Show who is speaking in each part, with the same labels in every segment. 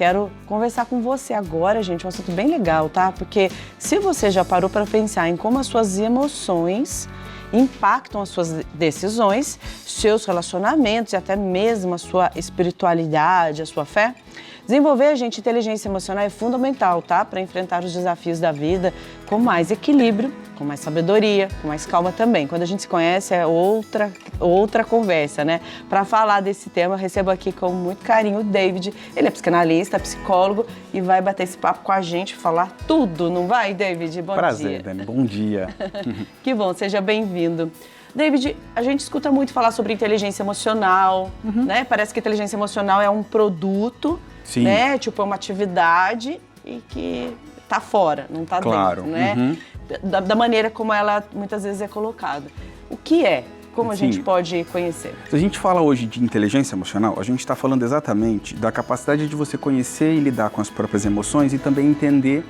Speaker 1: Quero conversar com você agora, gente, um assunto bem legal, tá? Porque se você já parou para pensar em como as suas emoções impactam as suas decisões, seus relacionamentos e até mesmo a sua espiritualidade, a sua fé, desenvolver, gente, inteligência emocional é fundamental, tá? Para enfrentar os desafios da vida com mais equilíbrio, com mais sabedoria, com mais calma também. Quando a gente se conhece é outra conversa, né? Para falar desse tema, eu recebo aqui com muito carinho o David. Ele é psicanalista, psicólogo e vai bater esse papo com a gente, falar tudo, não vai, David? Bom
Speaker 2: Prazer,
Speaker 1: dia.
Speaker 2: Dani. Bom dia.
Speaker 1: Que bom, seja bem-vindo. David, a gente escuta muito falar sobre inteligência emocional, né? Parece que inteligência emocional é um produto,
Speaker 2: Sim.
Speaker 1: né? Tipo, é uma atividade e que tá fora, não tá
Speaker 2: Claro.
Speaker 1: dentro, né? Da maneira como ela muitas vezes é colocada. O que é? Como a
Speaker 2: Sim.
Speaker 1: gente pode conhecer?
Speaker 2: Se a gente fala hoje de inteligência emocional, a gente está falando exatamente da capacidade de você conhecer e lidar com as próprias emoções e também entender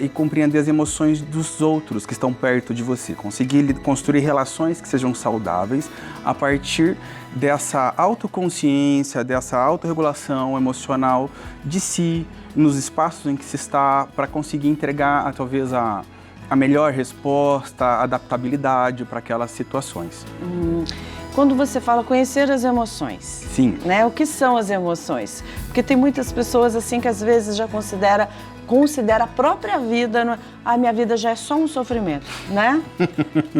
Speaker 2: e compreender as emoções dos outros que estão perto de você. Conseguir construir relações que sejam saudáveis a partir dessa autoconsciência, dessa autorregulação emocional de si, nos espaços em que se está, para conseguir entregar talvez a melhor resposta, a adaptabilidade para aquelas situações.
Speaker 1: Quando você fala conhecer as emoções,
Speaker 2: Sim.
Speaker 1: né? O que são as emoções? Porque tem muitas pessoas assim que às vezes já considera a própria vida, minha vida já é só um sofrimento, né?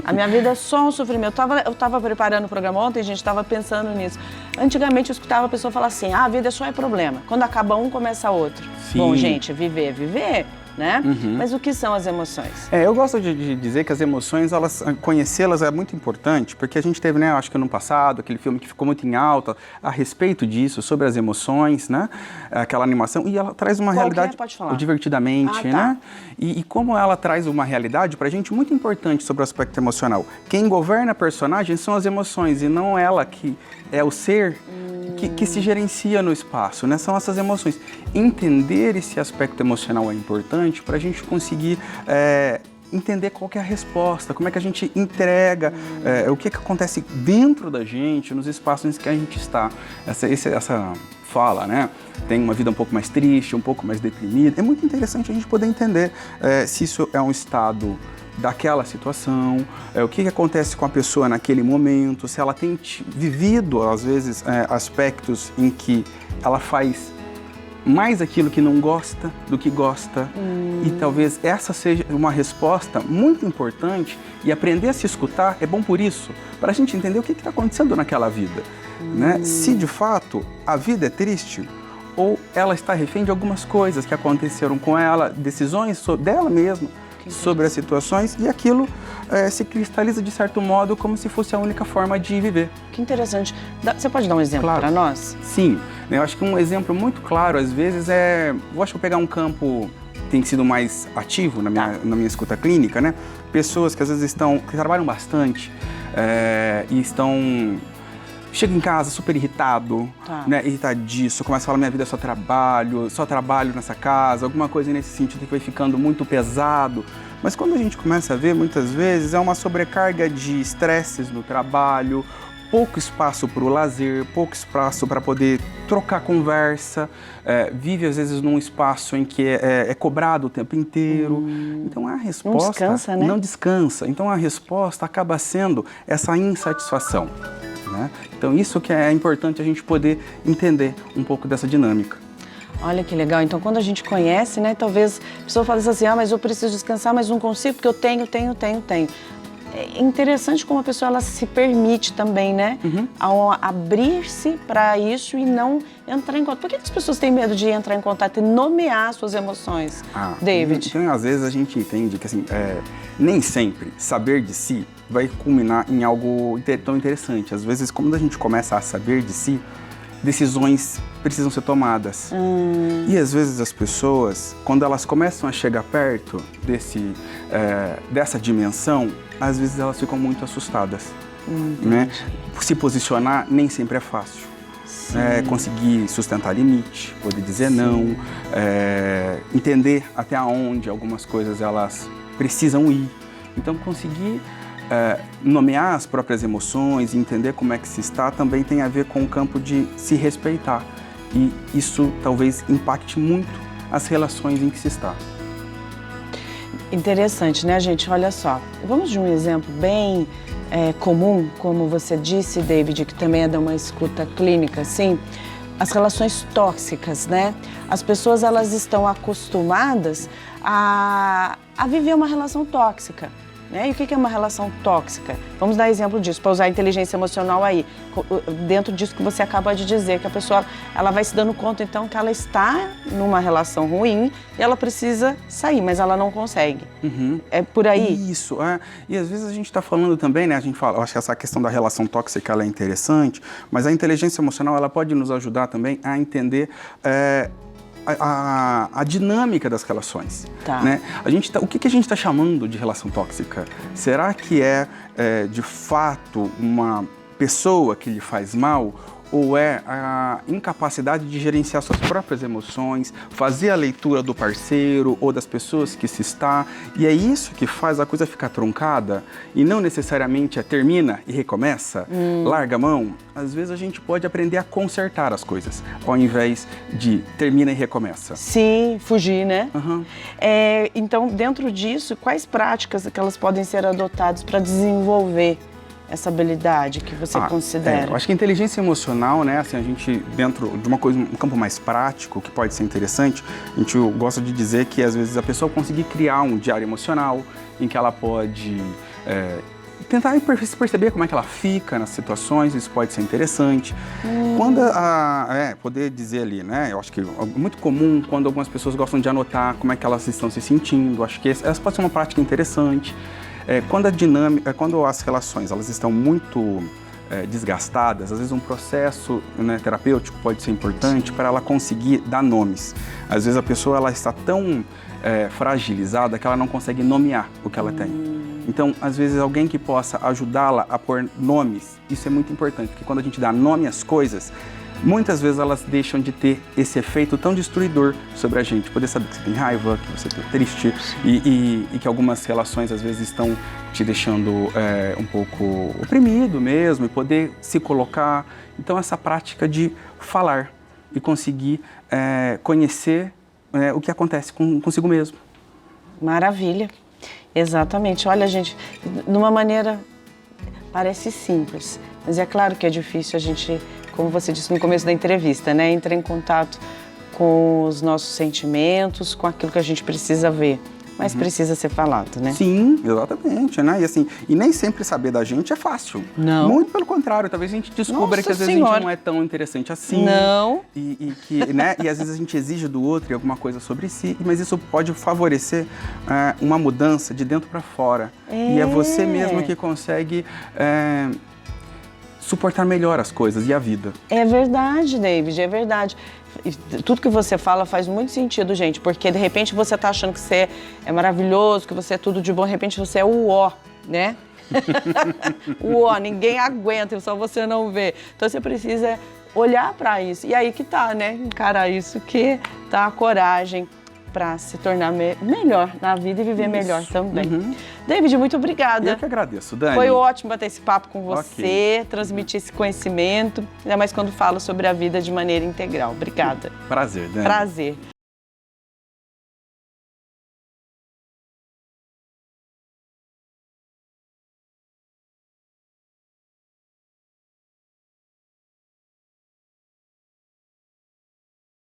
Speaker 1: A minha vida é só um sofrimento. Eu tava preparando o programa ontem, a gente estava pensando nisso. Antigamente eu escutava a pessoa falar assim, a vida só é problema. Quando acaba um, começa outro.
Speaker 2: Sim.
Speaker 1: Bom, gente, viver, né? Mas o que são as emoções?
Speaker 2: Eu gosto de dizer que as emoções, conhecê-las é muito importante, porque a gente teve, né, acho que no passado, aquele filme que ficou muito em alta a respeito disso, sobre as emoções, né? Aquela animação, e ela traz uma realidade...
Speaker 1: Pode falar.
Speaker 2: Divertidamente,
Speaker 1: tá.
Speaker 2: né? E como ela traz uma realidade pra gente muito importante sobre o aspecto emocional. Quem governa a personagem são as emoções, e não ela que é o ser que se gerencia no espaço, né? São essas emoções. Entender esse aspecto emocional é importante para a gente conseguir entender qual que é a resposta, como é que a gente entrega, o que acontece dentro da gente, nos espaços em que a gente está. Essa fala, né? Tem uma vida um pouco mais triste, um pouco mais deprimida. É muito interessante a gente poder entender se isso é um estado daquela situação, o que acontece com a pessoa naquele momento, se ela tem vivido, às vezes, aspectos em que ela faz mais aquilo que não gosta do que gosta. E talvez essa seja uma resposta muito importante, e aprender a se escutar é bom por isso, para a gente entender o que está acontecendo naquela vida. Né? Se de fato a vida é triste, ou ela está refém de algumas coisas que aconteceram com ela, decisões dela mesma, sobre as situações, e aquilo se cristaliza de certo modo como se fosse a única forma de viver.
Speaker 1: Que interessante. Você pode dar um exemplo para nós?
Speaker 2: Sim. Eu acho que um exemplo muito claro, às vezes, eu acho que eu pegar um campo que tem sido mais ativo na minha escuta clínica, né? Pessoas que às vezes que trabalham bastante e chega em casa super irritado, né, irritadiço, começa a falar, minha vida é só trabalho nessa casa, alguma coisa nesse sentido que vai ficando muito pesado. Mas quando a gente começa a ver, muitas vezes, é uma sobrecarga de estresses no trabalho, pouco espaço para o lazer, pouco espaço para poder trocar conversa, vive às vezes num espaço em que é cobrado o tempo inteiro. Então a resposta...
Speaker 1: Não descansa, né?
Speaker 2: Não descansa. Então a resposta acaba sendo essa insatisfação. Né? Então isso que é importante a gente poder entender um pouco dessa dinâmica.
Speaker 1: Olha que legal, então quando a gente conhece, né, talvez a pessoa fale assim, mas eu preciso descansar, mas não consigo porque eu tenho. É interessante como a pessoa ela se permite também, né, ao abrir-se para isso e não entrar em contato. Por que as pessoas têm medo de entrar em contato e nomear suas emoções, David?
Speaker 2: Então, às vezes a gente entende que assim, nem sempre saber de si vai culminar em algo tão interessante. Às vezes, quando a gente começa a saber de si, decisões precisam ser tomadas. E às vezes as pessoas, quando elas começam a chegar perto dessa dimensão, às vezes elas ficam muito assustadas. Né? Se posicionar nem sempre é fácil. Conseguir sustentar limite, poder dizer não, entender até onde algumas coisas elas precisam ir. Então conseguir nomear as próprias emoções, entender como é que se está, também tem a ver com o campo de se respeitar. e isso talvez impacte muito as relações em que se está.
Speaker 1: Interessante, né, gente? Olha só, vamos de um exemplo bem comum, como você disse, David, que também é de uma escuta clínica, assim, as relações tóxicas, né? As pessoas, elas estão acostumadas a viver uma relação tóxica, né? E o que é uma relação tóxica? Vamos dar exemplo disso, para usar a inteligência emocional aí, dentro disso que você acaba de dizer, que a pessoa, ela vai se dando conta, então, que ela está numa relação ruim e ela precisa sair, mas ela não consegue.
Speaker 2: Uhum.
Speaker 1: É por aí?
Speaker 2: Isso, e às vezes a gente está falando também, né, a gente fala, eu acho que essa questão da relação tóxica, ela é interessante, mas a inteligência emocional, ela pode nos ajudar também a entender a dinâmica das relações,
Speaker 1: Tá.
Speaker 2: né? O que a gente está chamando de relação tóxica? Será que de fato uma pessoa que lhe faz mal, ou é a incapacidade de gerenciar suas próprias emoções, fazer a leitura do parceiro ou das pessoas que se está, e é isso que faz a coisa ficar truncada e não necessariamente termina e recomeça, larga a mão? Às vezes a gente pode aprender a consertar as coisas, ao invés de termina e recomeça.
Speaker 1: Sim, fugir, né?
Speaker 2: Uhum.
Speaker 1: Então, dentro disso, quais práticas que elas podem ser adotadas para desenvolver essa habilidade que você considera?
Speaker 2: Eu acho que a inteligência emocional, né, assim, a gente, dentro de uma coisa, um campo mais prático, que pode ser interessante, a gente gosta de dizer que, às vezes, a pessoa conseguir criar um diário emocional, em que ela pode tentar perceber como é que ela fica nas situações, isso pode ser interessante. Quando poder dizer ali, né, eu acho que é muito comum quando algumas pessoas gostam de anotar como é que elas estão se sentindo, acho que essa pode ser uma prática interessante. Quando as relações elas estão muito desgastadas, às vezes um processo, né, terapêutico pode ser importante para ela conseguir dar nomes. Às vezes a pessoa ela está tão fragilizada que ela não consegue nomear o que ela tem. Então, às vezes, alguém que possa ajudá-la a pôr nomes, isso é muito importante, porque quando a gente dá nome às coisas, muitas vezes elas deixam de ter esse efeito tão destruidor sobre a gente. Poder saber que você tem raiva, que você está triste e que algumas relações às vezes estão te deixando um pouco oprimido mesmo e poder se colocar. Então essa prática de falar e conseguir conhecer o que acontece consigo mesmo.
Speaker 1: Maravilha, exatamente. Olha, gente, de uma maneira parece simples, mas é claro que é difícil a gente, como você disse no começo da entrevista, né? Entrar em contato com os nossos sentimentos, com aquilo que a gente precisa ver. Mas precisa ser falado, né?
Speaker 2: Sim, exatamente, né? E nem sempre saber da gente é fácil.
Speaker 1: Não.
Speaker 2: Muito pelo contrário, talvez a gente descubra que às vezes a gente não é tão interessante assim.
Speaker 1: Não.
Speaker 2: E às vezes a gente exige do outro alguma coisa sobre si, mas isso pode favorecer uma mudança de dentro para fora. E é você mesmo que consegue suportar melhor as coisas e a vida. É
Speaker 1: verdade, David, é verdade. Tudo que você fala faz muito sentido, gente, porque de repente você tá achando que você é maravilhoso, que você é tudo de bom, de repente você é o ó, né? O ó, ninguém aguenta, só você não vê. Então você precisa olhar para isso. E aí que tá, né? Encarar isso que tá a coragem para se tornar melhor na vida e viver melhor também. David, muito obrigada.
Speaker 2: Eu que agradeço, Dani.
Speaker 1: Foi ótimo bater esse papo com você, transmitir esse conhecimento, ainda mais quando fala sobre a vida de maneira integral. Obrigada.
Speaker 2: Prazer, Dani.
Speaker 1: Prazer.